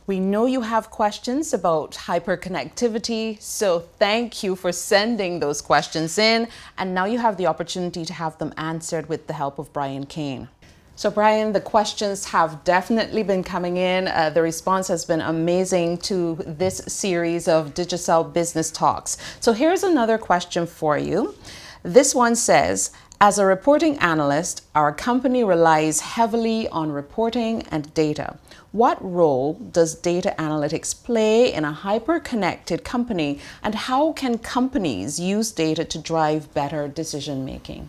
We know you have questions about hyperconnectivity, so thank you for sending those questions in. And now you have the opportunity to have them answered with the help of Bryan Kane. So Bryan, the questions have definitely been coming in. The response has been amazing to this series of Digicel Business Talks. So here's another question for you. This one says, as a reporting analyst, our company relies heavily on reporting and data. What role does data analytics play in a hyper-connected company, and how can companies use data to drive better decision making?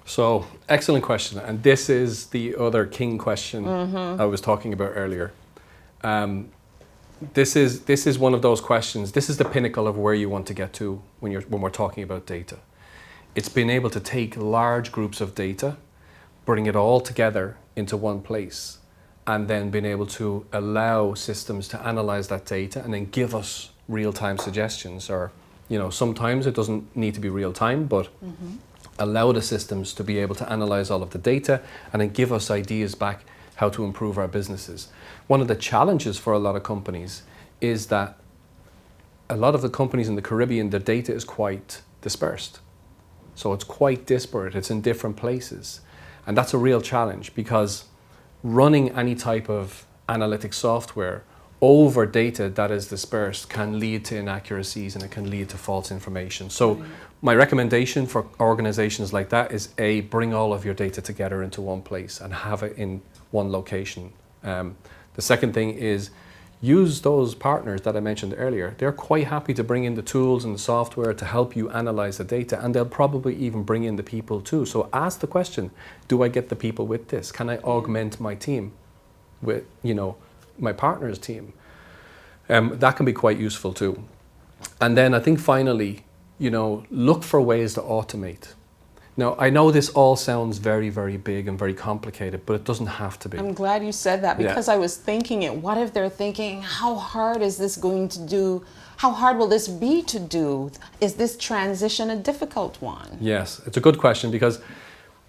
So, excellent question, and this is the other king question I was talking about earlier. This is one of those questions. This is the pinnacle of where you want to get to when we're talking about data. It's being able to take large groups of data, bring it all together into one place, and then being able to allow systems to analyze that data and then give us real-time suggestions. Or, sometimes it doesn't need to be real-time, but allow the systems to be able to analyze all of the data and then give us ideas back how to improve our businesses. One of the challenges for a lot of companies is that a lot of the companies in the Caribbean, their data is quite dispersed. So it's quite disparate, it's in different places. And that's a real challenge, because running any type of analytic software over data that is dispersed can lead to inaccuracies and it can lead to false information. So my recommendation for organizations like that is bring all of your data together into one place and have it in one location. The second thing is use those partners that I mentioned earlier. They're quite happy to bring in the tools and the software to help you analyze the data, and they'll probably even bring in the people too. So ask the question, do I get the people with this? Can I augment my team with, my partner's team? That can be quite useful too. And then I think finally, look for ways to automate. Now, I know this all sounds very, very big and very complicated, but it doesn't have to be. I'm glad you said that, because I was thinking it. What if they're thinking, how hard is this going to do? How hard will this be to do? Is this transition a difficult one? Yes, it's a good question, because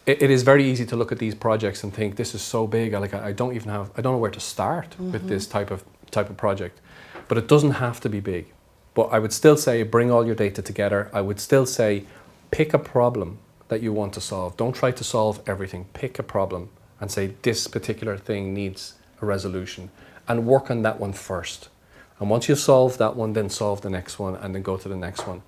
it is very easy to look at these projects and think this is so big. I don't know where to start with this type of project. But it doesn't have to be big. But I would still say bring all your data together. I would still say pick a problem that you want to solve. Don't try to solve everything. Pick a problem and say this particular thing needs a resolution, and work on that one first. And once you've solved that one, then solve the next one and then go to the next one.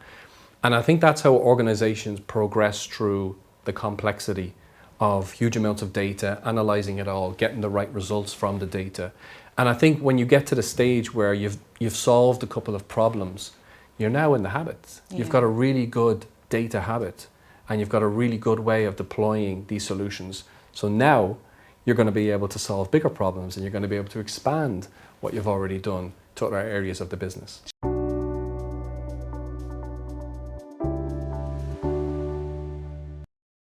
And I think that's how organizations progress through the complexity of huge amounts of data, analyzing it all, getting the right results from the data. And I think when you get to the stage where you've solved a couple of problems, you're now in the habit. You've got a really good data habit, and you've got a really good way of deploying these solutions. So now you're going to be able to solve bigger problems, and you're going to be able to expand what you've already done to other areas of the business.